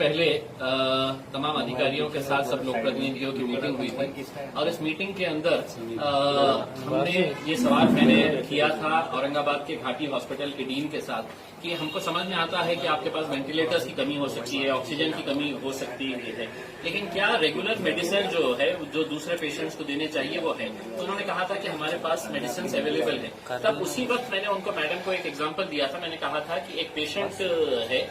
पहले तमाम अधिकारियों के साथ सब लोक प्रतिनिधियों की मीटिंग हुई थी और इस मीटिंग के अंदर हमने ये सवाल मैंने किया था औरंगाबाद के घाटी हॉस्पिटल के डीन के साथ कि हमको समझ में आता है कि आपके पास वेंटिलेटर्स की कमी हो सकती है, ऑक्सीजन की कमी हो सकती है, लेकिन क्या रेगुलर मेडिसिन जो है जो दूसरे पेशेंट्स को देने चाहिए वो है? तो उन्होंने कहा था कि हमारे पास मेडिसिन अवेलेबल है। तब उसी वक्त मैंने उनको मैडम को एक एग्जांपल दिया था। मैंने कहा था कि एक पेशेंट है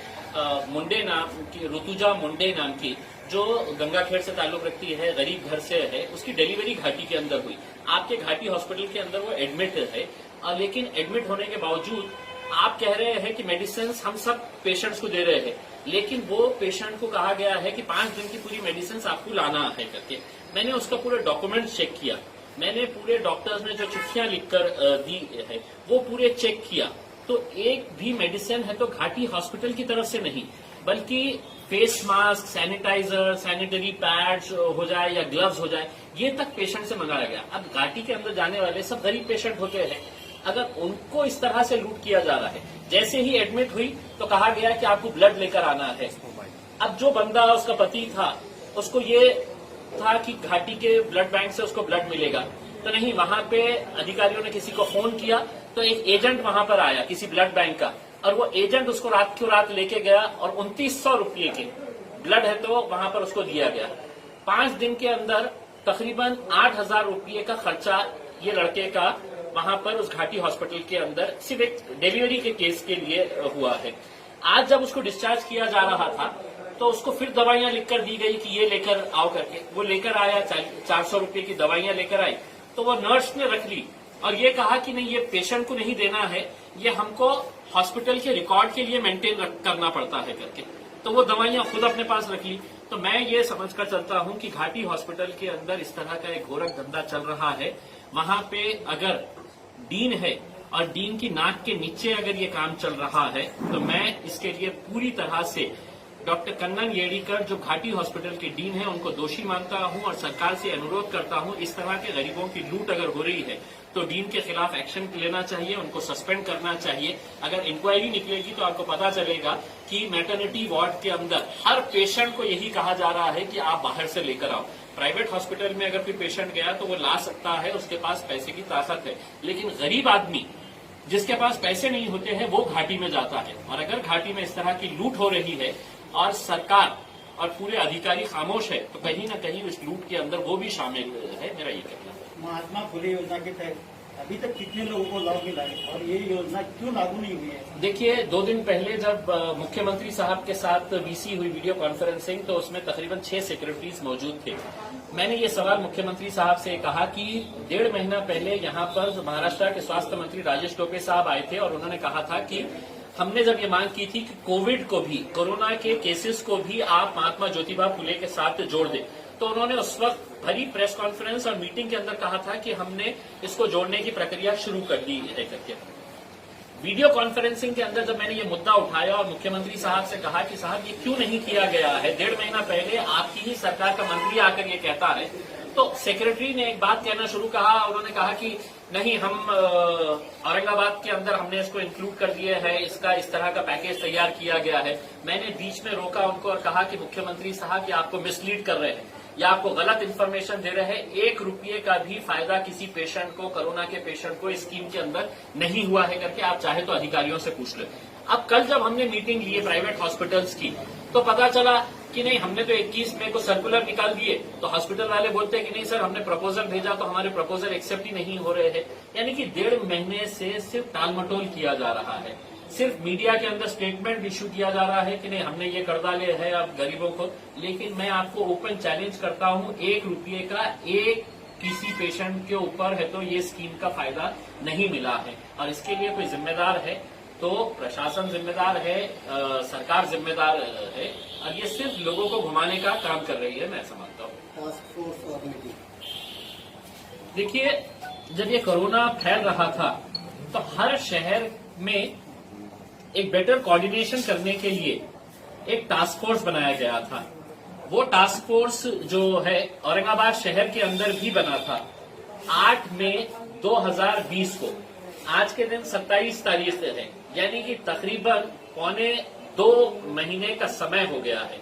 मुंडे नाम की, ऋतुजा मुंडे नाम की, जो गंगाखेड़ से ताल्लुक रखती है, गरीब घर से है, उसकी डिलीवरी घाटी के अंदर हुई। आपके घाटी हॉस्पिटल के अंदर वो एडमिट है, लेकिन एडमिट होने के बावजूद आप कह रहे हैं कि मेडिसिन हम सब पेशेंट्स को दे रहे हैं, लेकिन वो पेशेंट को कहा गया है कि 5 दिन की पूरी मेडिसिन आपको लाना है करके। मैंने उसका पूरा डॉक्यूमेंट चेक किया, मैंने पूरे डॉक्टर्स ने जो चिट्ठियां लिखकर दी है वो पूरे चेक किया, तो एक भी मेडिसिन है तो घाटी हॉस्पिटल की तरफ से नहीं, बल्कि face mask, sanitiser, sanitary pads हो जाए या ग्लव्स हो जाए, ये तक पेशेंट से मंगाया गया। अब घाटी के अंदर जाने वाले सब गरीब पेशेंट होते हैं, अगर उनको इस तरह से लूट किया जा रहा है, जैसे ही एडमिट हुई तो कहा गया कि आपको ब्लड लेकर आना है। अब जो बंदा उसका पति था उसको ये था कि घाटी के ब्लड बैंक से उसको ब्लड मिलेगा, तो नहीं, वहां पे अधिकारियों ने किसी को फोन किया तो एक एजेंट वहां पर आया किसी ब्लड बैंक का, और वो एजेंट उसको रात क्यों रात लेके गया और 2900 रुपये के ब्लड है तो वहां पर उसको दिया गया। 5 दिन के अंदर तकरीबन 8000 रुपये का खर्चा ये लड़के का वहां पर उस घाटी हॉस्पिटल के अंदर सिर्फ एक डिलीवरी के केस के लिए हुआ है। आज जब उसको डिस्चार्ज किया जा रहा था तो उसको फिर दवाइयां लिखकर दी गई कि ये लेकर आओ करके। वो लेकर आया, 400 रुपये की दवाइयां लेकर आई, तो वो नर्स ने रख ली और ये कहा कि नहीं, ये पेशेंट को नहीं देना है, ये हमको हॉस्पिटल के रिकॉर्ड के लिए मेंटेन करना पड़ता है करके। तो वो दवाइयां खुद अपने पास रख ली। तो मैं ये समझकर चलता हूं कि घाटी हॉस्पिटल के अंदर इस तरह का एक घोरक धंधा चल रहा है। वहां पे अगर डीन है और डीन की नाक के नीचे अगर ये काम चल रहा है तो मैं इसके लिए पूरी तरह से डॉक्टर कन्नन येड़ीकर जो घाटी हॉस्पिटल के डीन है उनको दोषी मानता हूं और सरकार से अनुरोध करता हूं, इस तरह के गरीबों की लूट अगर हो रही है तो डीन के खिलाफ एक्शन लेना चाहिए, उनको सस्पेंड करना चाहिए। अगर इंक्वायरी निकलेगी तो आपको पता चलेगा कि मैटरनिटी वार्ड के अंदर हर पेशेंट को यही कहा जा रहा है कि आप बाहर से लेकर आओ। प्राइवेट हॉस्पिटल में अगर कोई पेशेंट गया तो वो ला सकता है, उसके पास पैसे की ताकत है, लेकिन गरीब आदमी जिसके पास पैसे नहीं होते हैं वो घाटी में जाता है। और अगर घाटी में इस तरह की लूट हो रही है और सरकार और पूरे अधिकारी खामोश है तो कहीं न कहीं इस लूट के अंदर वो भी शामिल है। मेरा ये कहना है। महात्मा फुले योजना के तहत अभी तक कितने लोगों को लाभ मिला है और ये योजना क्यों लागू नहीं हुई है? देखिए, 2 दिन पहले जब मुख्यमंत्री साहब के साथ वीसी हुई वीडियो कॉन्फ्रेंसिंग, तो उसमें तकरीबन 6 सेक्रेटरीज मौजूद थे। मैंने ये सवाल मुख्यमंत्री साहब से कहा कि 1.5 महीना पहले यहाँ पर महाराष्ट्र के स्वास्थ्य मंत्री राजेश टोपे साहब आए थे और उन्होंने कहा था कि हमने जब ये मांग की थी कि कोविड को भी, कोरोना के केसेस को भी आप महात्मा ज्योतिबा फुले के साथ जोड़ दें, तो उन्होंने उस वक्त भरी प्रेस कॉन्फ्रेंस और मीटिंग के अंदर कहा था कि हमने इसको जोड़ने की प्रक्रिया शुरू कर दी है करके। वीडियो कॉन्फ्रेंसिंग के अंदर जब मैंने ये मुद्दा उठाया और मुख्यमंत्री साहब से कहा कि साहब ये क्यों नहीं किया गया है, 1.5 महीना पहले आपकी ही सरकार का मंत्री आकर ये कहता है, तो सेक्रेटरी ने एक बात कहना शुरू कहा। उन्होंने कहा कि नहीं, हम औरंगाबाद के अंदर हमने इसको इंक्लूड कर दिया है, इसका इस तरह का पैकेज तैयार किया गया है। मैंने बीच में रोका उनको और कहा कि मुख्यमंत्री साहब ये आपको मिसलीड कर रहे हैं या आपको गलत इन्फॉर्मेशन दे रहे हैं। 1 रुपये का भी फायदा किसी पेशेंट को, कोरोना के पेशेंट को इस स्कीम के अंदर नहीं हुआ है करके आप चाहे तो अधिकारियों से पूछ ले। अब कल जब हमने मीटिंग ली है प्राइवेट हॉस्पिटल्स की तो पता चला कि नहीं, हमने तो 21 मई को सर्कुलर निकाल दिए, तो हॉस्पिटल वाले बोलते हैं कि नहीं सर, हमने प्रपोजल भेजा तो हमारे प्रपोजल एक्सेप्ट ही नहीं हो रहे हैं। यानी कि 1.5 महीने से सिर्फ टालमटोल किया जा रहा है, सिर्फ मीडिया के अंदर स्टेटमेंट इश्यू किया जा रहा है कि नहीं हमने ये कर डाले है अब गरीबों को। लेकिन मैं आपको ओपन चैलेंज करता हूं, 1 रुपये का एक किसी पेशेंट के ऊपर है तो ये स्कीम का फायदा नहीं मिला है, और इसके लिए कोई जिम्मेदार है तो प्रशासन जिम्मेदार है, सरकार जिम्मेदार है, और ये सिर्फ लोगों को घुमाने का काम कर रही है, मैं समझता हूँ। टास्क फोर्स और मीटिंग, देखिए, जब ये कोरोना फैल रहा था तो हर शहर में एक बेटर कोऑर्डिनेशन करने के लिए एक टास्क फोर्स बनाया गया था। वो टास्क फोर्स जो है औरंगाबाद शहर के अंदर भी बना था। 8 मई 2020 को, आज के दिन 27 तारीख है, यानी कि तकरीबन 1.25 महीने का समय हो गया है।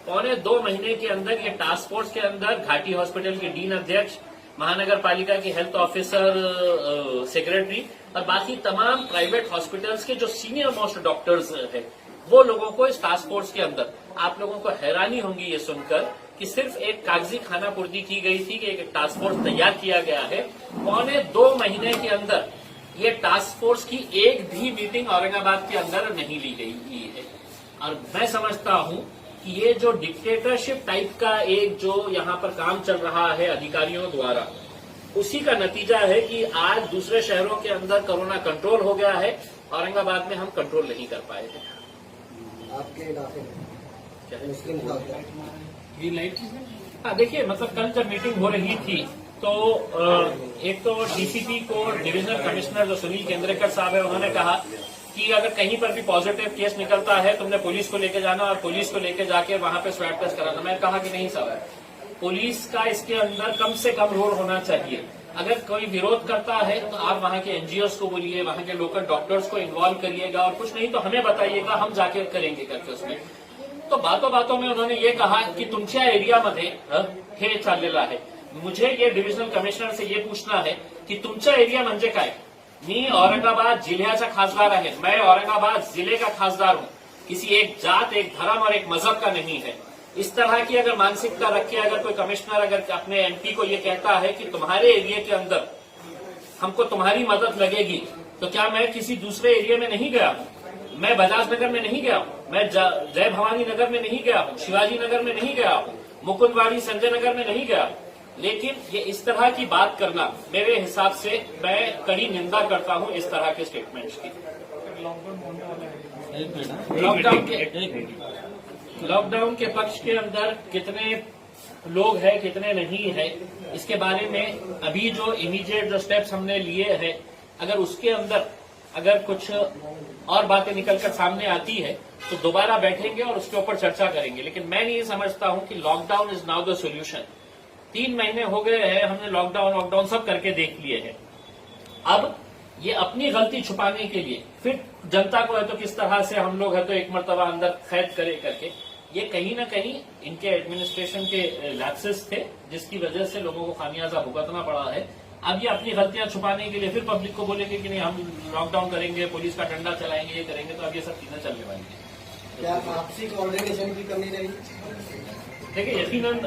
2 महीने के अंदर ये टास्क फोर्स के अंदर घाटी हॉस्पिटल के डीन अध्यक्ष, महानगर पालिका के हेल्थ ऑफिसर, सेक्रेटरी और बाकी तमाम प्राइवेट हॉस्पिटल्स के जो सीनियर मोस्ट डॉक्टर्स हैं, वो लोगों को इस टास्क फोर्स के अंदर, आप लोगों को हैरानी होगी ये सुनकर कि सिर्फ एक कागजी खानापुर्दी की गई थी कि एक टास्क फोर्स तैयार किया गया है। 2 महीने के अंदर ये टास्क फोर्स की एक भी मीटिंग औरंगाबाद के अंदर नहीं ली गई है। और मैं समझता हूं कि ये जो डिक्टेटरशिप टाइप का एक जो यहाँ पर काम चल रहा है अधिकारियों द्वारा, उसी का नतीजा है कि आज दूसरे शहरों के अंदर कोरोना कंट्रोल हो गया है, औरंगाबाद में हम कंट्रोल नहीं कर पाए थे। आपके इलाके में मुस्लिम ग्रीन लाइट देखिए, मतलब कल जब मीटिंग हो रही थी तो एक तो डीसीपी को डिविजनल कमिश्नर जो सुनील केंद्रेकर साहब है, उन्होंने कहा कि अगर कहीं पर भी पॉजिटिव केस निकलता है तुमने पुलिस को लेके जाना और पुलिस को लेके जाके वहां पे स्वैब टेस्ट कराना। मैं कहा कि नहीं साहब, पुलिस का इसके अंदर कम से कम रोल होना चाहिए। अगर कोई विरोध करता है तो आप वहां के एनजीओस को बोलिए, वहां के लोकल डॉक्टर्स को इन्वॉल्व करिएगा और कुछ नहीं तो हमें बताइएगा, हम जाके करेंगे करके उसमें। तो बातों बातों में उन्होंने ये कहा कि तुमच्या एरियामध्ये हे चाललेलं आहे। मुझे ये डिविजनल कमिश्नर से ये पूछना है कि तुमचा एरिया म्हणजे काय? मी औरंगाबाद जिल्ह्याचा खासदार आहे, मैं औरंगाबाद जिले का खासदार हूं, किसी एक जात, एक धर्म और एक मजहब का नहीं है। इस तरह की अगर मानसिकता रख के अगर कोई कमिश्नर अगर अपने एमपी को ये कहता है कि तुम्हारे एरिया के अंदर हमको तुम्हारी मदद लगेगी, तो क्या मैं किसी दूसरे एरिया में नहीं गया हूं? मैं बजाज नगर में नहीं गया हूं, मैं जय भवानी नगर में नहीं गया हूं, शिवाजी नगर में नहीं गया हूं, मुकुंदवाड़ी संजय नगर में नहीं गया। लेकिन ये इस तरह की बात करना, मेरे हिसाब से मैं कड़ी निंदा करता हूं इस तरह के स्टेटमेंट्स की। लॉकडाउन के पक्ष के अंदर कितने लोग हैं, कितने नहीं है, इसके बारे में अभी जो इमीडिएट जो स्टेप्स हमने लिए हैं, अगर उसके अंदर अगर कुछ और बातें निकलकर सामने आती है तो दोबारा बैठेंगे और उसके ऊपर चर्चा करेंगे। लेकिन मैं नहीं समझता हूं कि lockdown is now the solution. 3 महीने हो गए हैं, हमने लॉकडाउन सब करके देख लिए हैं। अब ये अपनी गलती छुपाने के लिए फिर जनता को है तो किस तरह से हम लोग है तो एक मर्तबा अंदर कैद करे करके, ये कहीं ना कहीं इनके एडमिनिस्ट्रेशन के लैप्सेस थे जिसकी वजह से लोगों को खामियाजा भुगतना पड़ा है। अब ये अपनी गलतियां छुपाने के लिए फिर पब्लिक को बोलेंगे कि नहीं हम लॉकडाउन करेंगे, पुलिस का डंडा चलाएंगे, ये करेंगे, तो अब ये सब चीजें चलने वाली है। क्या आपसी कोऑर्डिनेशन की कमी रही? देखिए, यकीनन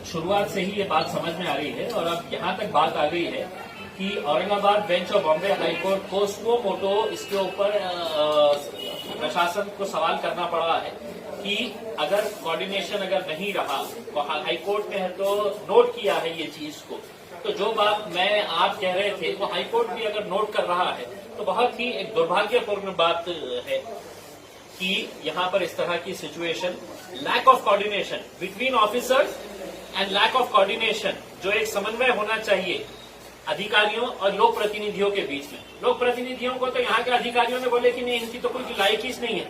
शुरुआत से ही ये बात समझ में आ रही है और अब यहाँ तक बात आ गई है कि औरंगाबाद बेंच और बॉम्बे हाईकोर्ट को स्व मोटो इसके ऊपर प्रशासन को सवाल करना पड़ा है कि अगर कोऑर्डिनेशन अगर नहीं रहा तो हाईकोर्ट ने है तो नोट किया है ये चीज को, तो जो बात मैं आप कह रहे थे वो हाईकोर्ट भी अगर नोट कर रहा है तो बहुत ही एक दुर्भाग्यपूर्ण बात है कि यहाँ पर इस तरह की situation, lack of coordination between officers and lack of coordination, जो एक समन्वय होना चाहिए अधिकारियों और लोक प्रतिनिधियों के बीच में। लोक प्रतिनिधियों को तो यहाँ के अधिकारियों ने बोले कि नहीं इनकी तो कोई लायकी ही नहीं है,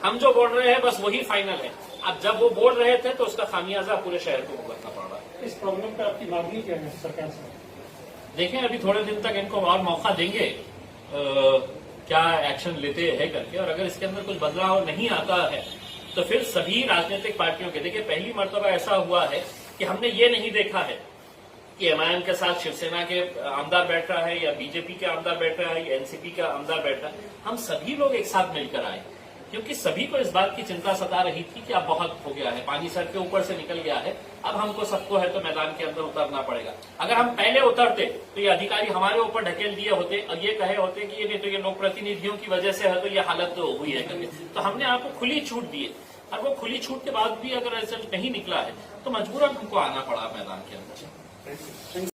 हम जो बोल रहे हैं बस वही फाइनल है। अब जब वो बोल रहे थे तो उसका खामियाजा पूरे शहर को भुगतना पड़ रहा है। इस प्रॉब्लम पे आपकी मांग क्या है सरकार से? देखें, अभी थोड़े दिन तक इनको और मौका देंगे क्या एक्शन लेते हैं करके, और अगर इसके अंदर कुछ बदलाव नहीं आता है तो फिर सभी राजनीतिक पार्टियों के, देखिए पहली मर्तबा ऐसा हुआ है कि हमने ये नहीं देखा है कि एमआईएम के साथ शिवसेना के आमदार बैठ रहा है या बीजेपी के आमदार बैठ रहा है या एनसीपी का आमदार बैठ रहा है। हम सभी लोग एक साथ मिलकर आए क्योंकि सभी को इस बात की चिंता सता रही थी कि अब बहुत हो गया है, पानी सर के ऊपर से निकल गया है, अब हमको सबको है तो मैदान के अंदर उतरना पड़ेगा। अगर हम पहले उतरते तो ये अधिकारी हमारे ऊपर ढकेल दिए होते और ये कहे होते कि ये नहीं तो ये लोक प्रतिनिधियों की वजह से है तो ये हालत तो हुई है करके, तो हमने आपको खुली छूट दी है। और वो खुली छूट के बाद भी अगर रिजल्ट नहीं निकला है तो मजबूरन हमको आना पड़ा मैदान के अंदर।